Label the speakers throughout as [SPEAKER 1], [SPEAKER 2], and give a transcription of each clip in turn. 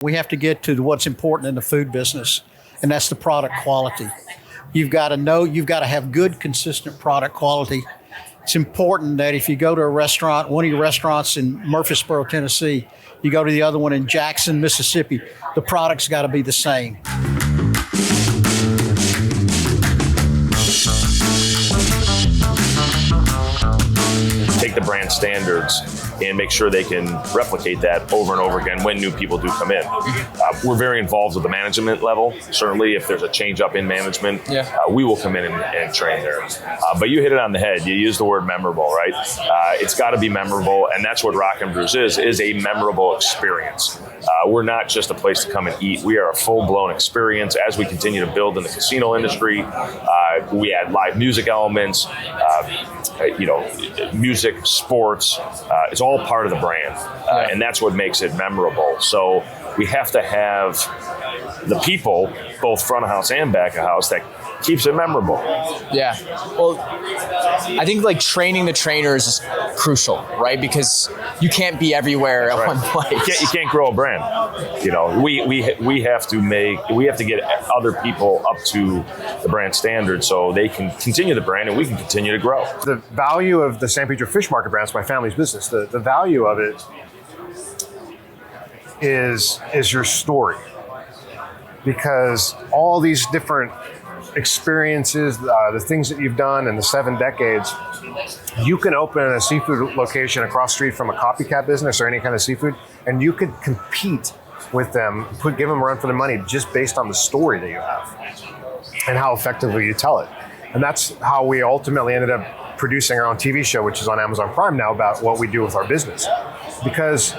[SPEAKER 1] We have to get to what's important in the food business, and that's the product quality. You've got to have good, consistent product quality. It's important that if you go to a restaurant, one of your restaurants in Murfreesboro, Tennessee, you go to the other one in Jackson, Mississippi, the product's got to be the same.
[SPEAKER 2] Take the brand standards and make sure they can replicate that over and over again when new people do come in. We're very involved with the management level. Certainly, if there's a change up in management, we will come in and train there. But you hit it on the head. You use the word memorable, right? It's got to be memorable, and that's what Rock and Brews is a memorable experience. We're not just a place to come and eat. We are a full-blown experience. As we continue to build in the casino industry, we add live music elements, music, sports. It's all part of the brand, and that's what makes it memorable. So we have to have the people, both front of house and back of house, that keeps it memorable.
[SPEAKER 3] Yeah. Well, I think like training the trainers is crucial, right? Because you can't be everywhere at one place.
[SPEAKER 2] You can't grow a brand. We have to get other people up to the brand standard so they can continue the brand and we can continue to grow.
[SPEAKER 4] The value of the San Pedro Fish Market brand is my family's business. The value of it is your story, because all these different experiences, the things that you've done in the 7 decades, you can open a seafood location across the street from a copycat business or any kind of seafood, and you could compete with them, give them a run for the money just based on the story that you have and how effectively you tell it. And that's how we ultimately ended up producing our own TV show, which is on Amazon Prime now, about what we do with our business. Because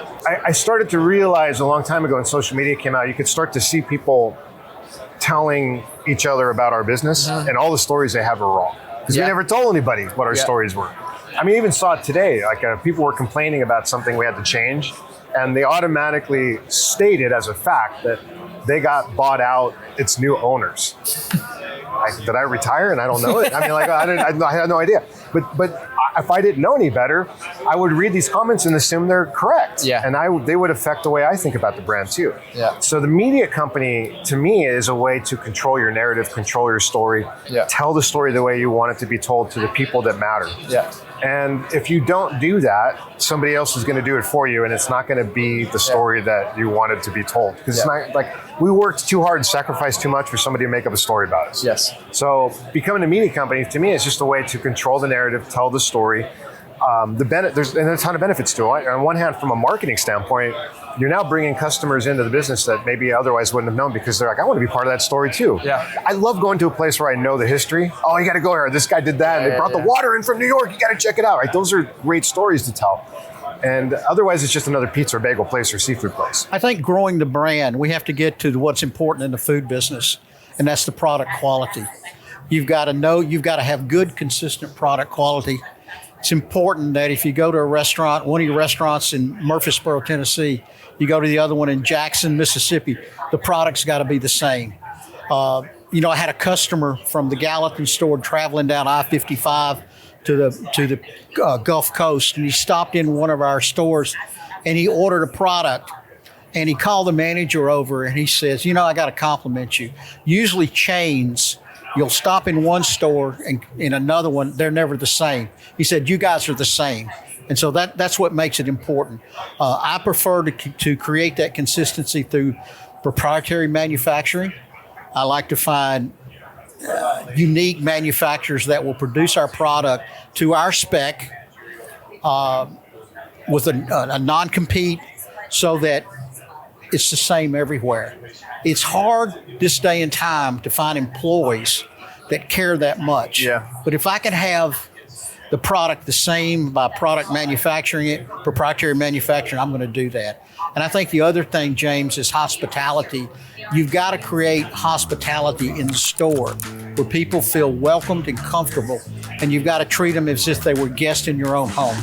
[SPEAKER 4] I started to realize a long time ago when social media came out, you could start to see people telling each other about our business, and all the stories they have are wrong. Because we never told anybody what our stories were. I mean, even saw it today, like people were complaining about something we had to change, and they automatically stated as a fact that they got bought out its new owners. Did I retire and I don't know it? I mean, I had no idea. But if I didn't know any better, I would read these comments and assume they're correct.
[SPEAKER 3] Yeah.
[SPEAKER 4] And they would affect the way I think about the brand too.
[SPEAKER 3] Yeah.
[SPEAKER 4] So the media company, to me, is a way to control your narrative, control your story, tell the story the way you want it to be told to the people that matter.
[SPEAKER 3] Yeah.
[SPEAKER 4] And if you don't do that, somebody else is going to do it for you, and it's not going to be the story that you wanted to be told. Because it's not like we worked too hard and sacrificed too much for somebody to make up a story about us.
[SPEAKER 3] Yes.
[SPEAKER 4] So becoming a media company, to me, is just a way to control the narrative, tell the story. There's a ton of benefits to it. On one hand, from a marketing standpoint, you're now bringing customers into the business that maybe otherwise wouldn't have known, because they're like, I want to be part of that story too.
[SPEAKER 3] Yeah.
[SPEAKER 4] I love going to a place where I know the history. Oh, you got to go here. This guy did that. And they brought the water in from New York. You got to check it out. Right? Those are great stories to tell. And otherwise, it's just another pizza or bagel place or seafood place.
[SPEAKER 1] I think growing the brand, we have to get to what's important in the food business, and that's the product quality. You've got to have good, consistent product quality. It's important that if you go to a restaurant, one of your restaurants in Murfreesboro, Tennessee, you go to the other one in Jackson, Mississippi, the product's got to be the same. I had a customer from the Gallatin store traveling down I-55 to the Gulf Coast, and he stopped in one of our stores and he ordered a product, and he called the manager over and he says, I got to compliment you. Usually chains, you'll stop in one store and in another one, they're never the same. He said, you guys are the same. And so that's what makes it important. I prefer to create that consistency through proprietary manufacturing. I like to find unique manufacturers that will produce our product to our spec with a non-compete, so that it's the same everywhere. It's hard this day and time to find employees that care that much.
[SPEAKER 4] Yeah.
[SPEAKER 1] But if I can have the product the same by product manufacturing it, proprietary manufacturing, I'm going to do that. And I think the other thing, James, is hospitality. You've got to create hospitality in the store where people feel welcomed and comfortable, and you've got to treat them as if they were guests in your own home.